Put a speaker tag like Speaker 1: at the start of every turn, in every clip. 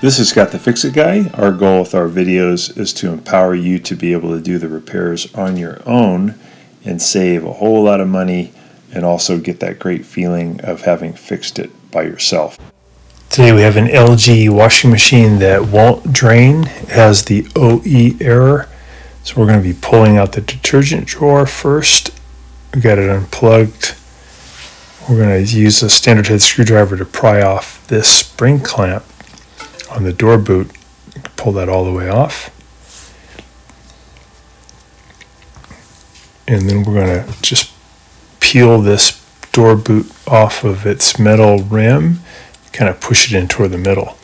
Speaker 1: This is Scott the Fix-It Guy. Our goal with our videos is to empower you to be able to do the repairs on your own and save a whole lot of money and also get that great feeling of having fixed it by yourself. Today we have an LG washing machine that won't drain. It has the OE error. So we're going to be pulling out the detergent drawer first. We got it unplugged. We're going to use a standard head screwdriver to pry off this spring clamp on the door boot. Pull that all the way off. And then we're going to just peel this door boot off of its metal rim, kind of push it in toward the middle.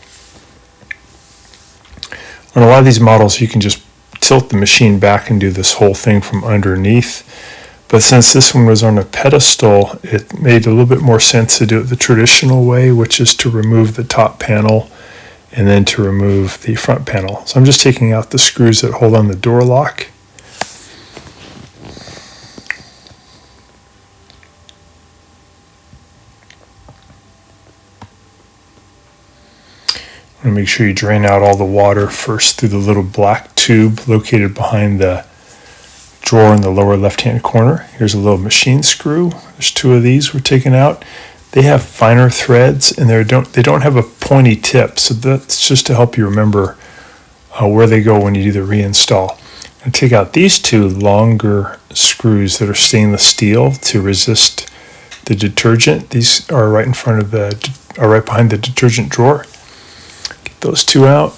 Speaker 1: On a lot of these models, you can just tilt the machine back and do this whole thing from underneath. But since this one was on a pedestal, it made a little bit more sense to do it the traditional way, which is to remove the top panel and then to remove the front panel. So I'm just taking out the screws that hold on the door lock. And make sure you drain out all the water first through the little black tube located behind the drawer in the lower left-hand corner. Here's a little machine screw. There's two of these we're taking out. They have finer threads and they don't have a pointy tip, so that's just to help you remember where they go when you do the reinstall. And take out these two longer screws that are stainless steel to resist the detergent. These are right in front of right behind the detergent drawer. Get those two out.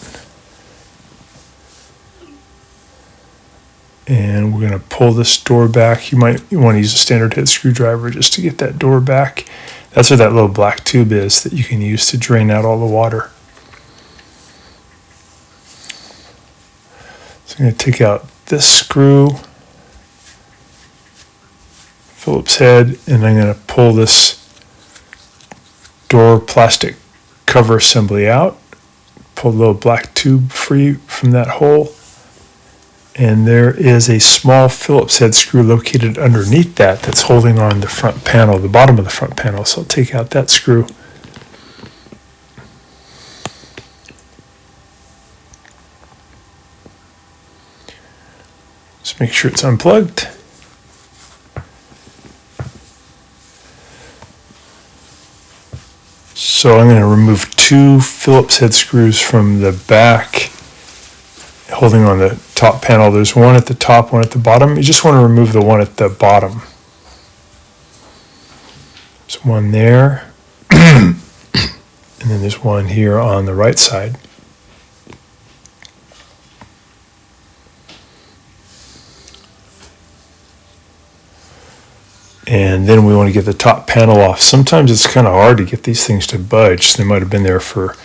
Speaker 1: And we're going to pull this door back. You want to use a standard head screwdriver just to get that door back. That's where that little black tube is that you can use to drain out all the water. So I'm going to take out this screw, Phillips head, and I'm going to pull this door plastic cover assembly out. Pull the little black tube free from that hole. And there is a small Phillips head screw located underneath that's holding on the front panel, the bottom of the front panel. So I'll take out that screw. Just make sure it's unplugged. So I'm going to remove two Phillips head screws from the back holding on the top panel. There's one at the top, one at the bottom. You just want to remove the one at the bottom. There's one there. And then there's one here on the right side. And then we want to get the top panel off. Sometimes it's kind of hard to get these things to budge. They might have been there for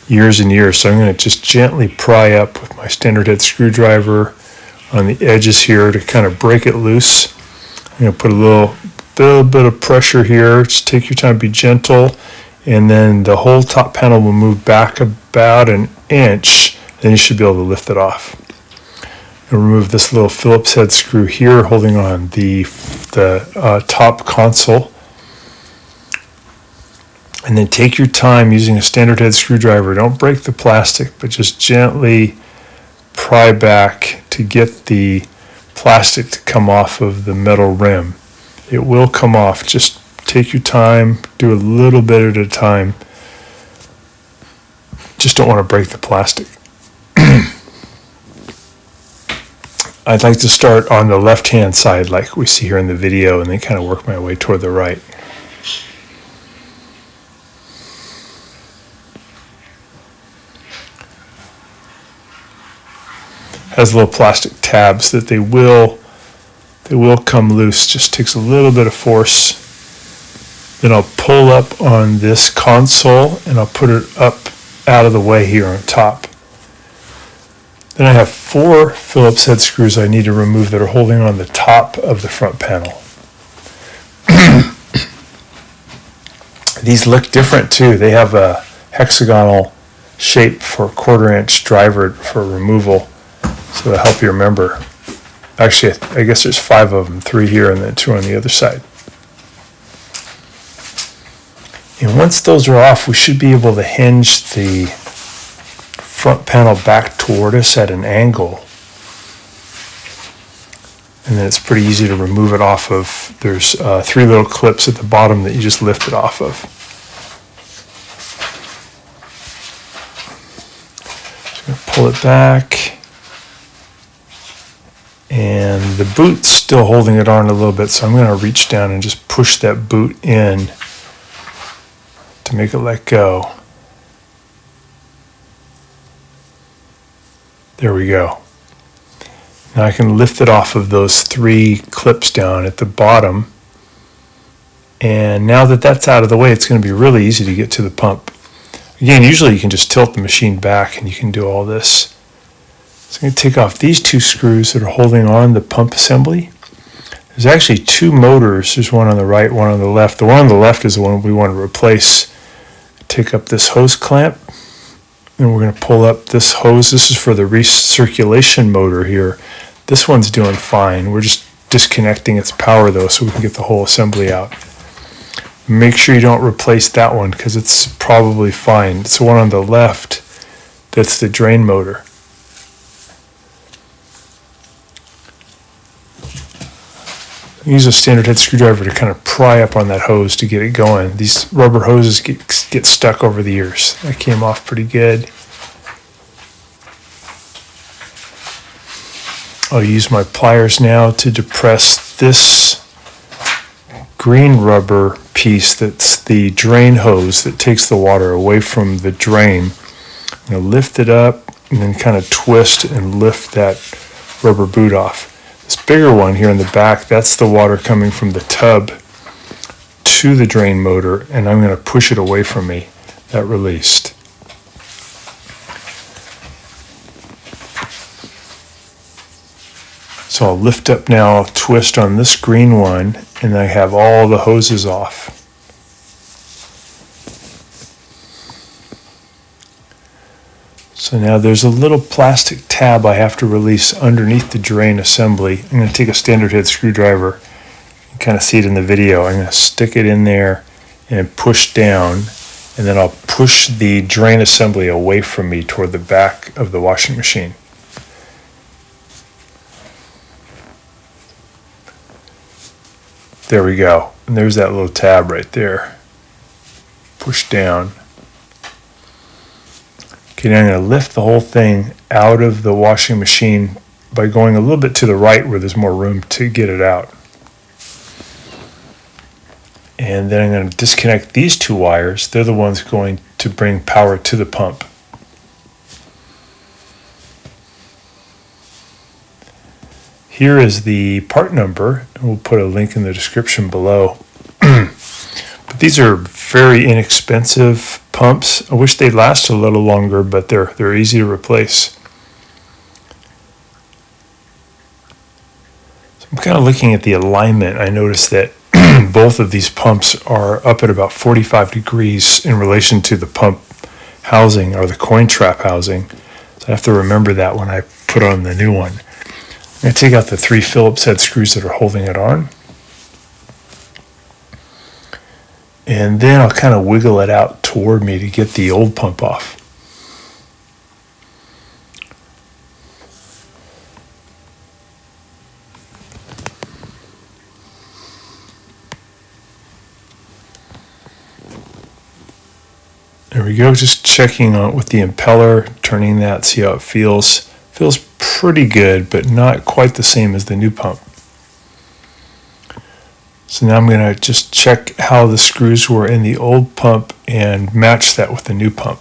Speaker 1: years and years. So I'm going to just gently pry up with my standard head screwdriver on the edges here to kind of break it loose. I'm going to put a little bit of pressure here. Just take your time, be gentle, and then the whole top panel will move back about an inch. Then you should be able to lift it off. And remove this little Phillips head screw here holding on the top console. And then take your time using a standard head screwdriver. Don't break the plastic, but just gently pry back to get the plastic to come off of the metal rim. It will come off. Just take your time, do a little bit at a time. Just don't want to break the plastic. I'd like to start on the left-hand side like we see here in the video and then kind of work my way toward the right. Has little plastic tabs that they will come loose. Just takes a little bit of force. Then I'll pull up on this console and I'll put it up out of the way here on top. Then I have 4 Phillips head screws I need to remove that are holding on the top of the front panel. These look different too. They have a hexagonal shape for a 1/4 inch driver for removal. So to help you remember. Actually, I guess there's 5 of them, 3 here and then 2 on the other side. And once those are off, we should be able to hinge the
Speaker 2: front panel back toward us at an angle. And then it's pretty easy to remove it off of. There's 3 little clips at the bottom that you just lift it off of. Just going to pull it back. And the boot's still holding it on a little bit, so I'm going to reach down and just push that boot in to make it let go. There we go. Now I can lift it off of those 3 clips down at the bottom. And now that that's out of the way, it's going to be really easy to get to the pump. Again, usually you can just tilt the machine back and you can do all this. So I'm going to take off these 2 screws that are holding on the pump assembly. There's actually 2 motors. There's one on the right, one on the left. The one on the left is the one we want to replace. Take up this hose clamp, and we're going to pull up this hose. This is for the recirculation motor here. This one's doing fine. We're just disconnecting its power though, so we can get the whole assembly out. Make sure you don't replace that one because it's probably fine. It's the one on the left that's the drain motor. Use a standard head screwdriver to kind of pry up on that hose to get it going. These rubber hoses get stuck over the ears. That came off pretty good. I'll use my pliers now to depress this green rubber piece that's the drain hose that takes the water away from the drain. I'm going to lift it up and then kind of twist and lift that rubber boot off. This bigger one here in the back, that's the water coming from the tub to the drain motor, and I'm going to push it away from me. That released. So I'll lift up now, I'll twist on this green one, and I have all the hoses off. So now there's a little plastic tab I have to release underneath the drain assembly. I'm going to take a standard head screwdriver. You can kind of see it in the video. I'm going to stick it in there and push down, and then I'll push the drain assembly away from me toward the back of the washing machine. There we go. And there's that little tab right there. Push down. Okay, now I'm going to lift the whole thing out of the washing machine by going a little bit to the right where there's more room to get it out. And then I'm going to disconnect these 2 wires. They're the ones going to bring power to the pump. Here is the part number. We'll put a link in the description below. But these are very inexpensive pumps. I wish they'd last a little longer, but they're easy to replace. So I'm kind of looking at the alignment. I noticed that both of these pumps are up at about 45 degrees in relation to the pump housing or the coin trap housing. So I have to remember that when I put on the new one. I'm going to take out the 3 Phillips head screws that are holding it on. And then I'll kind of wiggle it out toward me to get the old pump off. There we go, just checking on with the impeller, turning that, see how it feels. Feels pretty good, but not quite the same as the new pump. So now I'm going to just check how the screws were in the old pump and match that with the new pump.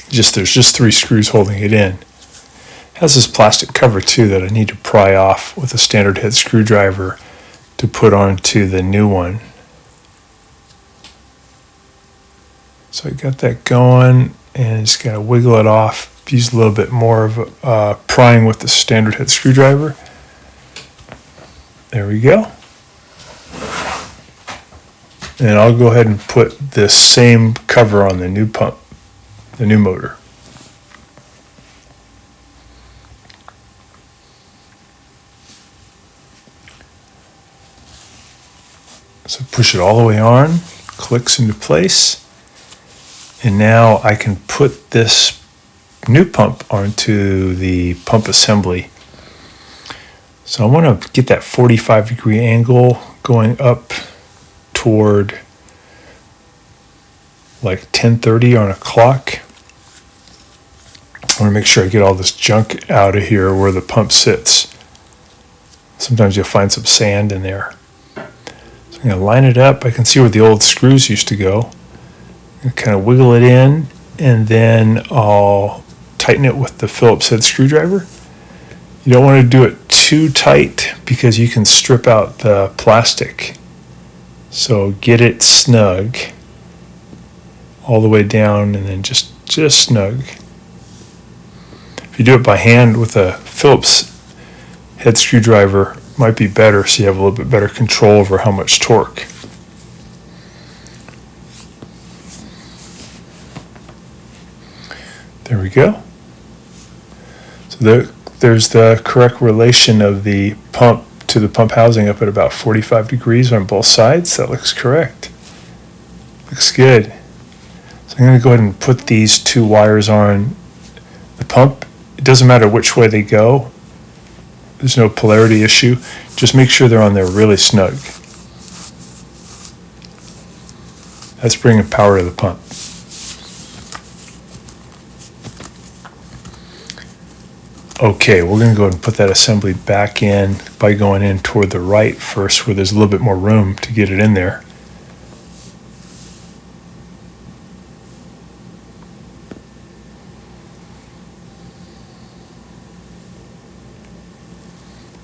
Speaker 2: There's just 3 screws holding it in. It has this plastic cover too that I need to pry off with a standard head screwdriver to put onto the new one. So I got that going and just got to wiggle it off. Use a little bit more of prying with the standard head screwdriver. There we go. And I'll go ahead and put this same cover on the new pump, the new motor. So push it all the way on, clicks into place. And now I can put this new pump onto the pump assembly. So I want to get that 45-degree angle going up toward like 10:30 on a clock. I want to make sure I get all this junk out of here where the pump sits. Sometimes you'll find some sand in there. So I'm going to line it up. I can see where the old screws used to go. And kind of wiggle it in, and then I'll tighten it with the Phillips head screwdriver. You don't want to do it too tight because you can strip out the plastic. So get it snug all the way down, and then just snug. If you do it by hand with a Phillips head screwdriver, it might be better, so you have a little bit better control over how much torque. There we go. So there's the correct relation of the pump to the pump housing up at about 45 degrees on both sides. That looks correct. Looks good. So I'm going to go ahead and put these two wires on the pump. It doesn't matter which way they go. There's no polarity issue. Just make sure they're on there really snug. That's bringing power to the pump. Okay, we're going to go ahead and put that assembly back in by going in toward the right first, where there's a little bit more room to get it in there.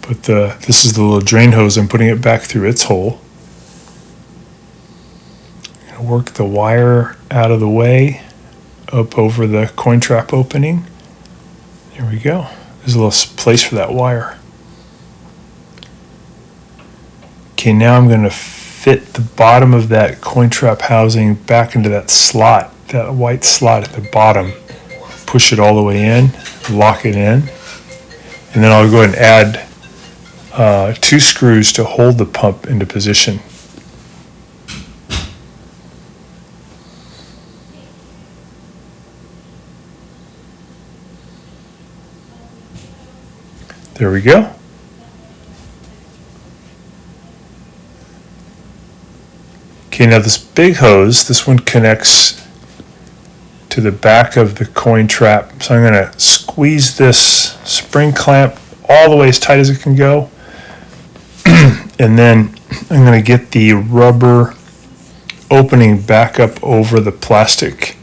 Speaker 2: But this is the little drain hose. I'm putting it back through its hole. I'm going to work the wire out of the way up over the coin trap opening. There we go. There's a little place for that wire. Okay, now I'm going to fit the bottom of that coin trap housing back into that slot, that white slot at the bottom. Push it all the way in, lock it in, and then I'll go ahead and add 2 screws to hold the pump into position. There we go. Okay, now this big hose, this one connects to the back of the coin trap. So I'm going to squeeze this spring clamp all the way as tight as it can go. And then I'm going to get the rubber opening back up over the plastic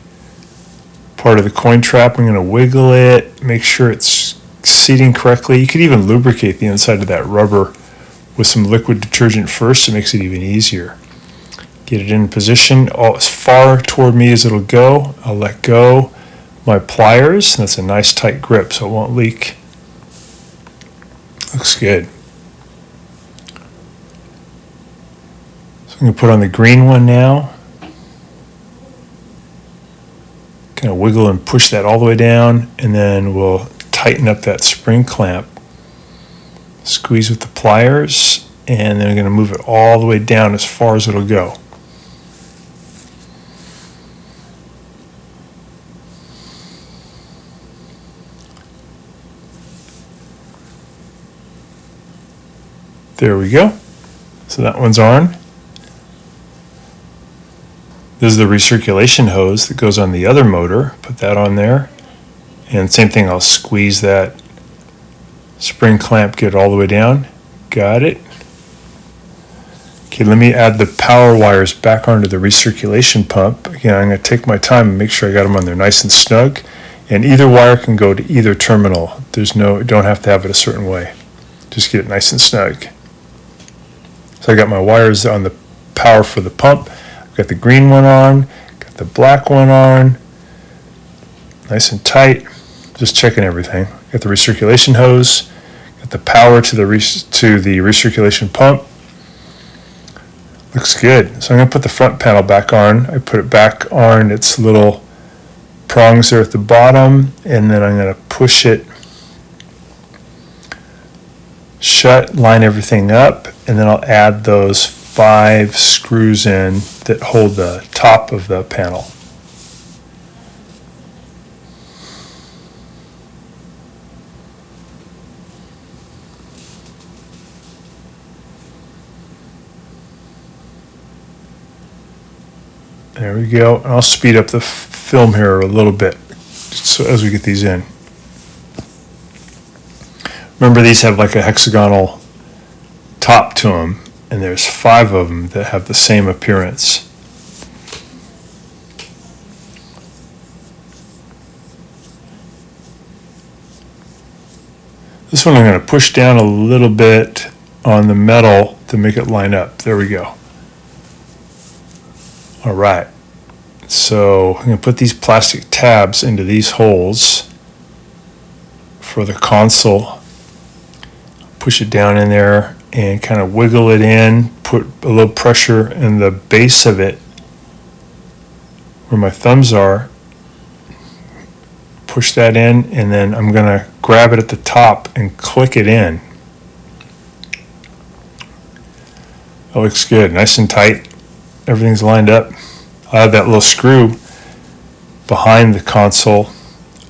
Speaker 2: part of the coin trap. I'm going to wiggle it, make sure it's seating correctly. You could even lubricate the inside of that rubber with some liquid detergent first. It makes it even easier. Get it in position as far toward me as it'll go. I'll let go my pliers. That's a nice tight grip so it won't leak. Looks good. So I'm going to put on the green one now. Kind of wiggle and push that all the way down, and then we'll tighten up that spring clamp. Squeeze with the pliers, and then I'm going to move it all the way down as far as it'll go. There we go. So that one's on. This is the recirculation hose that goes on the other motor. Put that on there. And same thing, I'll squeeze that spring clamp, get it all the way down. Got it. Okay, let me add the power wires back onto the recirculation pump. Again, I'm going to take my time and make sure I got them on there nice and snug. And either wire can go to either terminal. Don't have to have it a certain way. Just get it nice and snug. So I got my wires on the power for the pump. I've got the green one on, got the black one on. Nice and tight. Just checking everything. Got the recirculation hose, got the power to the recirculation pump. Looks good. So I'm going to put the front panel back on. I put it back on its little prongs there at the bottom, and then I'm going to push it shut, line everything up, and then I'll add those 5 screws in that hold the top of the panel. There we go. And I'll speed up the film here a little bit so as we get these in. Remember, these have like a hexagonal top to them, and there's 5 of them that have the same appearance. This one I'm going to push down a little bit on the metal to make it line up. There we go. All right. So I'm going to put these plastic tabs into these holes for the console. Push it down in there and kind of wiggle it in, put a little pressure in the base of it where my thumbs are. Push that in, and then I'm going to grab it at the top and click it in. That looks good, nice and tight. Everything's lined up. I have that little screw behind the console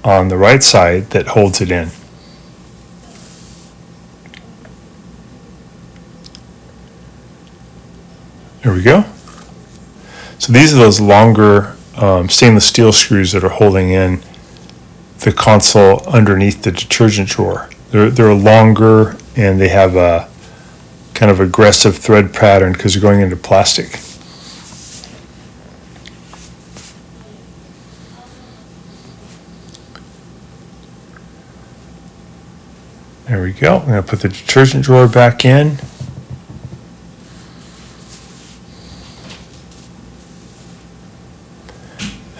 Speaker 2: on the right side that holds it in. There we go. So these are those longer stainless steel screws that are holding in the console underneath the detergent drawer. They're longer, and they have a kind of aggressive thread pattern because they're going into plastic. There we go. I'm going to put the detergent drawer back in.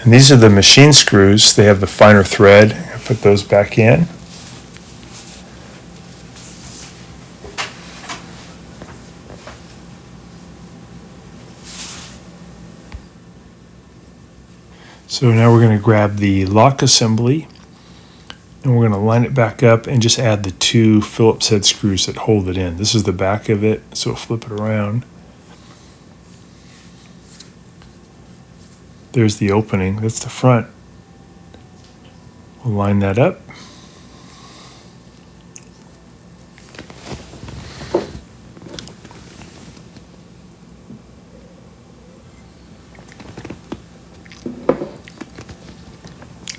Speaker 2: And these are the machine screws. They have the finer thread. I put those back in. So now we're going to grab the lock assembly, and we're going to line it back up and just add the 2 Phillips head screws that hold it in. This is the back of it, so we'll flip it around. There's the opening, that's the front. We'll line that up.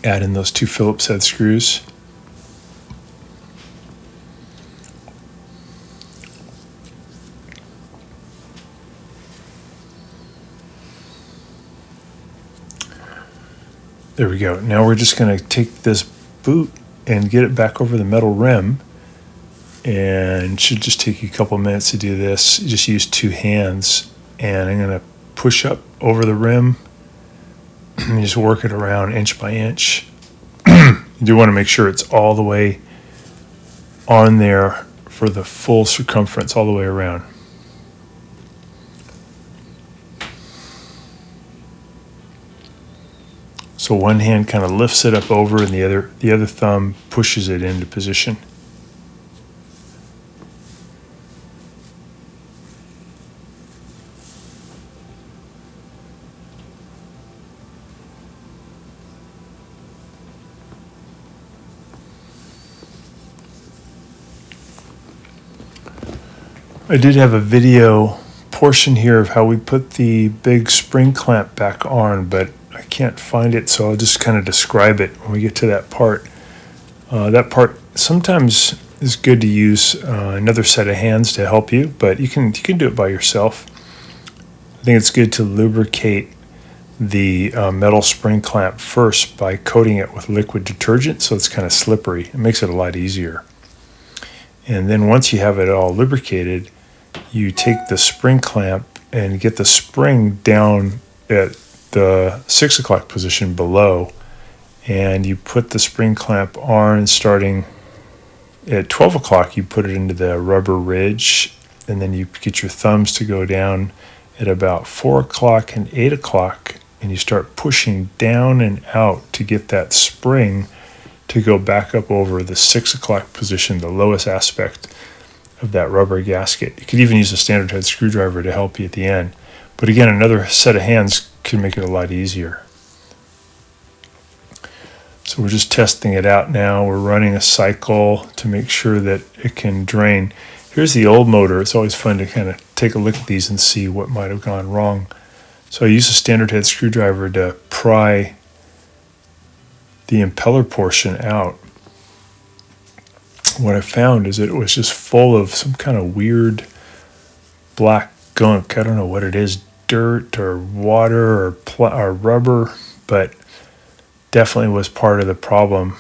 Speaker 2: Add in those 2 Phillips head screws. There we go. Now we're just going to take this boot and get it back over the metal rim, and it should just take you a couple minutes to do this. You just use 2 hands, and I'm going to push up over the rim and just work it around inch by inch. You do want to make sure it's all the way on there for the full circumference all the way around. So one hand kind of lifts it up over, and the other thumb pushes it into position. I did have a video portion here of how we put the big spring clamp back on, but I can't find it, so I'll just kind of describe it when we get to that part. That part sometimes is good to use another set of hands to help you, but you can do it by yourself. I think it's good to lubricate the metal spring clamp first by coating it with liquid detergent so it's kind of slippery. It makes it a lot easier. And then once you have it all lubricated, you take the spring clamp and get the spring down at the 6 o'clock position below, and you put the spring clamp on starting at 12 o'clock. You put it into the rubber ridge, and then you get your thumbs to go down at about 4 o'clock and 8 o'clock, and you start pushing down and out to get that spring to go back up over the 6 o'clock position, the lowest aspect of that rubber gasket. You could even use a standard head screwdriver to help you at the end. But again, another set of hands can make it a lot easier. So we're just testing it out now. We're running a cycle to make sure that it can drain. Here's the old motor. It's always fun to kind of take a look at these and see what might have gone wrong. So I use a standard head screwdriver to pry the impeller portion out. What I found is it was just full of some kind of weird black gunk. I don't know what it is, dirt or water or rubber, but definitely was part of the problem.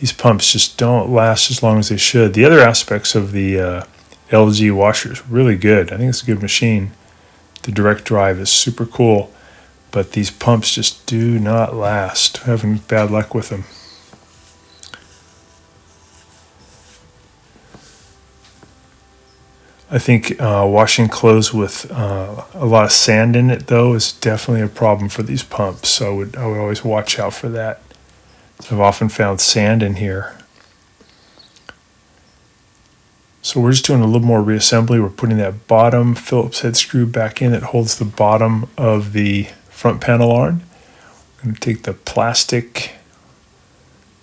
Speaker 2: These pumps just don't last as long as they should. The other aspects of the LG washer is really good. I think it's a good machine. The direct drive is super cool, but these pumps just do not last. I'm having bad luck with them. I think washing clothes with a lot of sand in it, though, is definitely a problem for these pumps. So I would always watch out for that. So I've often found sand in here. So we're just doing a little more reassembly. We're putting that bottom Phillips head screw back in that holds the bottom of the front panel on. I'm going to take the plastic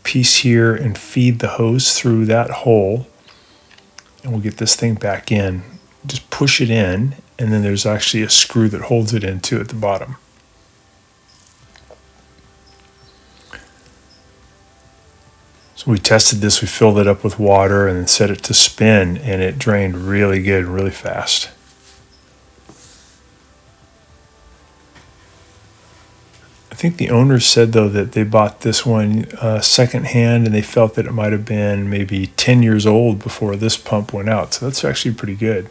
Speaker 2: piece here and feed the hose through that hole. And we'll get this thing back in. Just push it in, and then there's actually a screw that holds it in too at the bottom. So we tested this, we filled it up with water and then set it to spin, and it drained really good, really fast. I think the owners said, though, that they bought this one secondhand, and they felt that it might have been maybe 10 years old before this pump went out. So that's actually pretty good.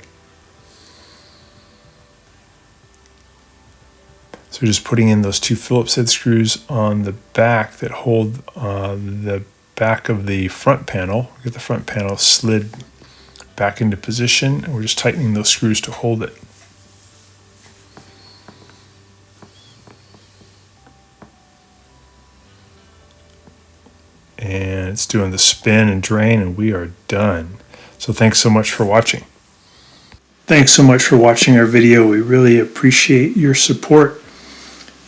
Speaker 2: So we're just putting in those two Phillips head screws on the back that hold the back of the front panel. Get the front panel slid back into position, and we're just tightening those screws to hold it. And it's doing the spin and drain, and we are done. So thanks so much for watching. Thanks so much for watching our video. We really appreciate your support.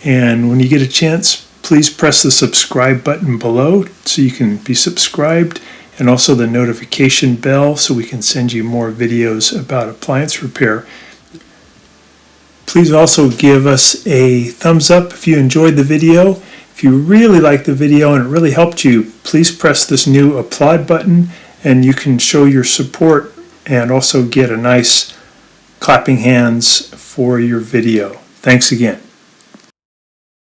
Speaker 2: And when you get a chance, please press the subscribe button below so you can be subscribed, and also the notification bell so we can send you more videos about appliance repair. Please also give us a thumbs up if you enjoyed the video. If you really liked the video and it really helped you, please press this new applaud button and you can show your support and also get a nice clapping hands for your video. Thanks again.